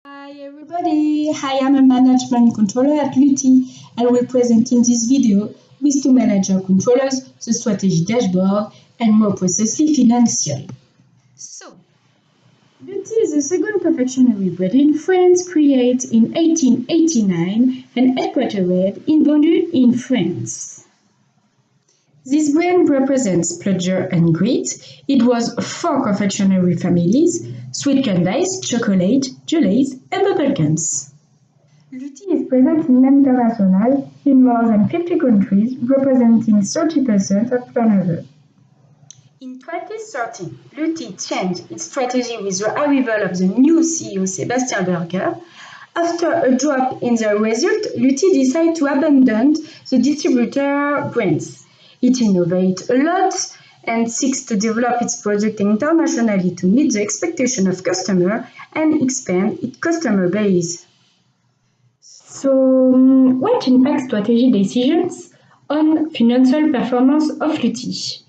Hi everybody, I am a management controller at Lutti. I will present in this video with two manager controllers the strategy dashboard and more precisely financial. So, Lutti is the second confectionery brand in France, created in 1889 and headquartered in Bondy in France. This brand represents pleasure and grit. It was four confectionery families: sweet candies, chocolate, jellies, and bubblegums. Lutti is present in international in more than 50 countries, representing 30% of turnover. In 2013, Lutti changed its strategy with the arrival of the new CEO Sébastien Berger. After a drop in the result, Lutti decided to abandon the distributor brands. It innovates a lot and seeks to develop its product internationally to meet the expectation of customers and expand its customer base. So, what impacts strategy decisions on financial performance of Lutti?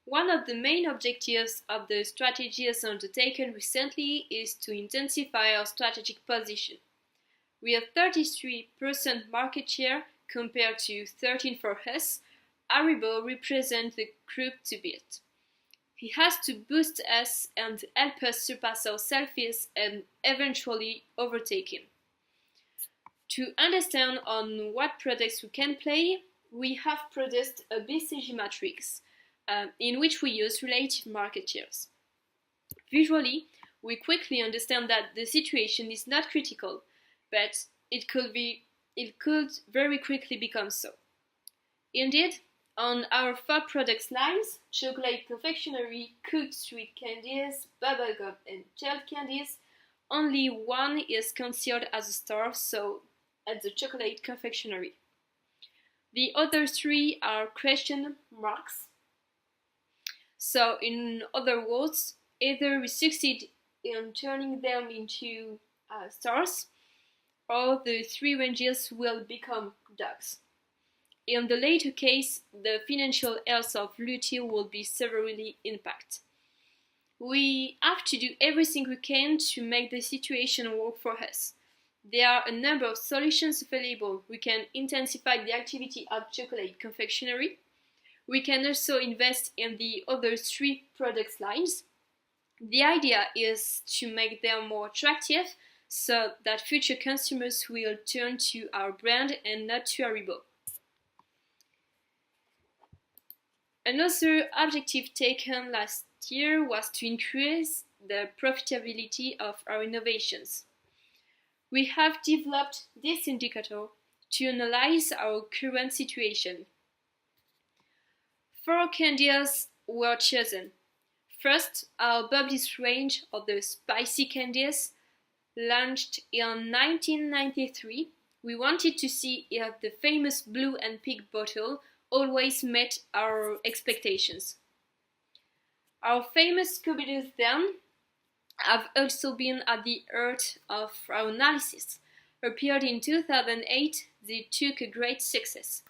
One of the main objectives of the strategies undertaken recently is to intensify our strategic position. We have 33% market share compared to 13% for us. Haribo represents the group to beat. He has to boost us and help us surpass ourselves and eventually overtake him. To understand on what products we can play, we have produced a BCG matrix in which we use relative market shares. Visually, we quickly understand that the situation is not critical, but it could very quickly become so. Indeed, on our four product lines, chocolate confectionery, cooked sweet candies, bubblegum and gel candies, only one is considered as a star, so at the chocolate confectionery. The other three are question marks. So in other words, either we succeed in turning them into stars, or the three ranges will become dogs. In the latter case, the financial health of Lutti will be severely impacted. We have to do everything we can to make the situation work for us. There are a number of solutions available. We can intensify the activity of chocolate confectionery. We can also invest in the other three product lines. The idea is to make them more attractive so that future consumers will turn to our brand and not to Haribo. Another objective taken last year was to increase the profitability of our innovations. We have developed this indicator to analyze our current situation. 4 candies were chosen. First, our Bubblies range of the spicy candies, launched in 1993. We wanted to see if the famous blue and pink bottle always met our expectations. Our famous Scooby-Doo's then have also been at the heart of our analysis. Appeared in 2008, they took a great success.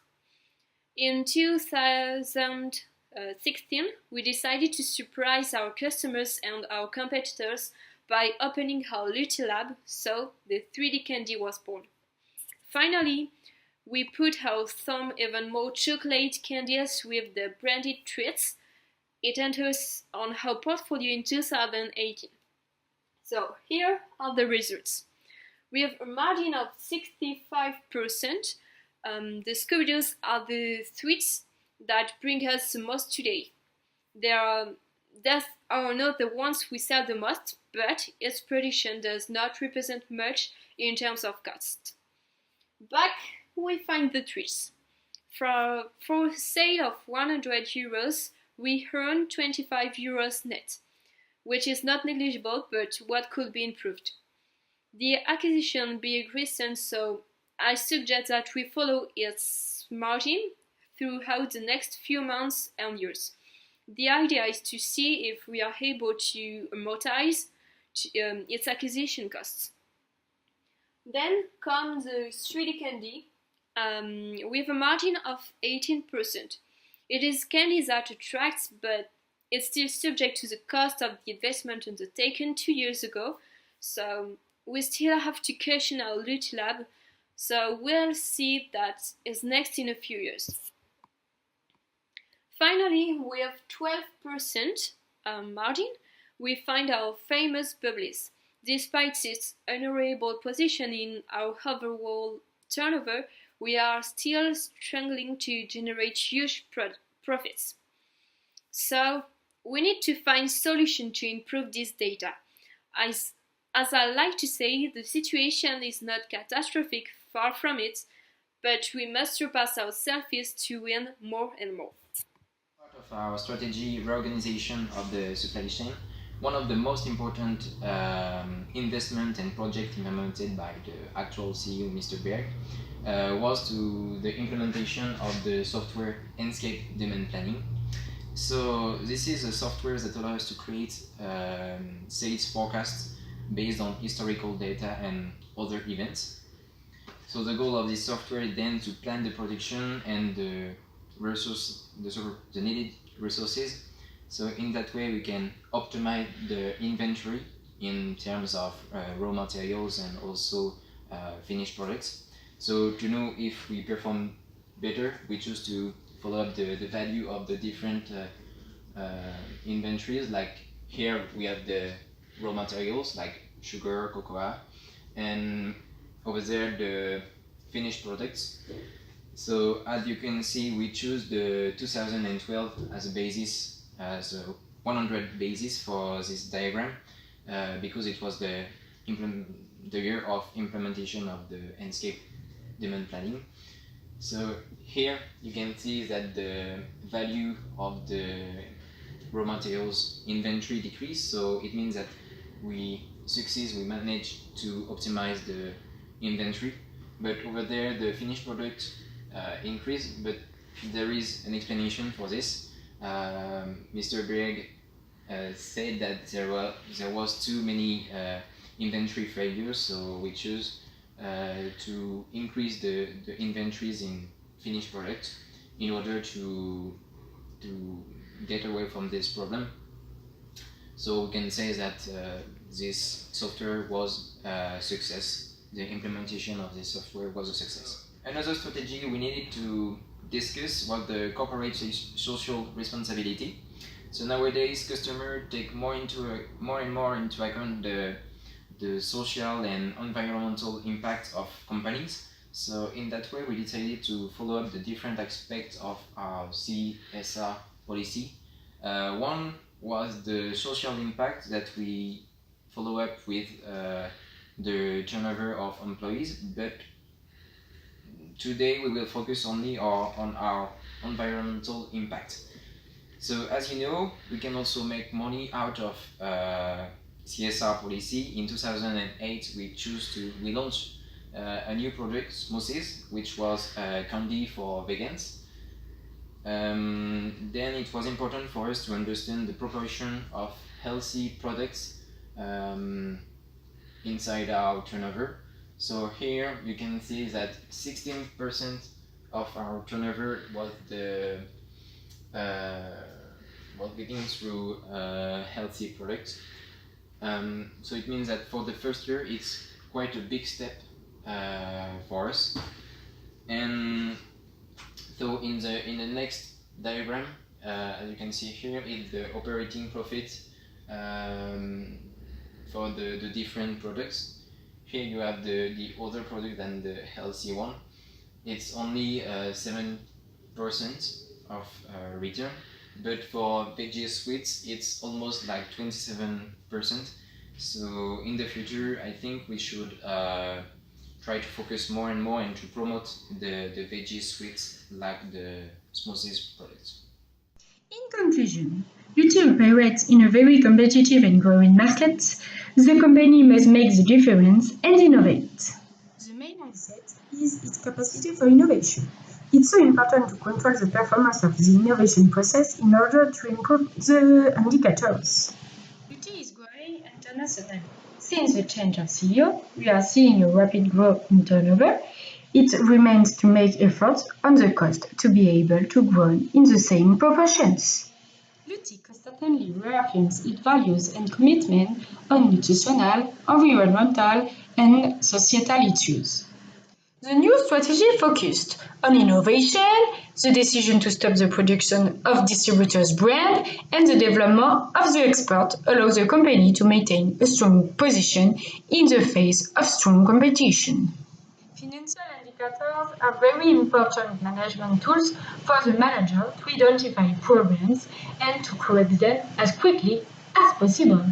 In 2016, we decided to surprise our customers and our competitors by opening our Lutti lab, so the 3D candy was born. Finally, we put our thumb even more chocolate candies with the branded treats. It enters on our portfolio in 2018. So here are the results. We have a margin of 65%. The Scooby-Doos are the sweets that bring us the most today. They are not the ones we sell the most, but its production does not represent much in terms of cost. Back we find the treats. For a sale of 100 euros, we earn 25 euros net, which is not negligible, but what could be improved. The acquisition being recent, so I suggest that we follow its margin throughout the next few months and years. The idea is to see if we are able to amortize its acquisition costs. Then comes the 3D candy with a margin of 18%. It is candy that attracts, but it's still subject to the cost of the investment undertaken 2 years ago, so we still have to caution our Lutti lab, so we'll see that is next in a few years. Finally, with 12% margin, we find our famous Publis. Despite its honorable position in our overall turnover, we are still struggling to generate huge profits. So, we need to find solutions to improve this data. As I like to say, the situation is not catastrophic, far from it, but we must surpass ourselves to win more and more. Part of our strategy reorganization of the supply chain, one of the most important investment and project implemented by the actual CEO, Mr. Berg, was to the implementation of the software Enscape Demand Planning. So this is a software that allows us to create sales forecasts based on historical data and other events. So the goal of this software is then to plan the production and the needed resources. So in that way we can optimize the inventory in terms of raw materials and also finished products. So to know if we perform better, we choose to follow up the value of the different inventories. Like here we have the raw materials like sugar, cocoa, and over there the finished products. So as you can see, we choose the 2012 as a basis, as a 100 basis for this diagram, because it was the year of implementation of the Enscape Demand Planning. So here you can see that the value of the raw materials inventory decreased. So it means that we managed to optimize the inventory. But over there the finished product increased, but there is an explanation for this. Mr. Berg said that there was too many inventory failures, so we choose to increase the inventories in finished products in order to get away from this problem. So we can say that this software was a success. The implementation of this software was a success. Another strategy we needed to discuss was the corporate social responsibility. So nowadays customers take more and more into account the social and environmental impact of companies. So in that way we decided to follow up the different aspects of our CSR policy. One was the social impact that we follow up with the turnover of employees, but today we will focus only on our environmental impact. So as you know, we can also make money out of CSR policy. In 2008 we launched a new product, Smoothies, which was candy for vegans. Then it was important for us to understand the proportion of healthy products inside our turnover. So here you can see that 16% of our turnover was getting through healthy products. So it means that for the first year it's quite a big step for us. And so in the next diagram, as you can see here, is the operating profit for the different products. Here you have the other product than the healthy one. It's only 7% of return, but for veggie sweets it's almost like 27%. So in the future I think we should try to focus more and more and to promote the veggie sweets like the smoothies products. In conclusion, Lutti operates in a very competitive and growing market. The company must make the difference and innovate. The main asset is its capacity for innovation. It's so important to control the performance of the innovation process in order to improve the indicators. Lutti is growing internationally. Since the change of CEO, we are seeing a rapid growth in turnover. It remains to make efforts on the cost to be able to grow in the same proportions. Lutti constantly reaffirms its values and commitment on nutritional, environmental, and societal issues. The new strategy focused on innovation, the decision to stop the production of distributors' brand, and the development of the export allows the company to maintain a strong position in the face of strong competition. Financial indicators are very important management tools for the manager to identify problems and to correct them as quickly as possible.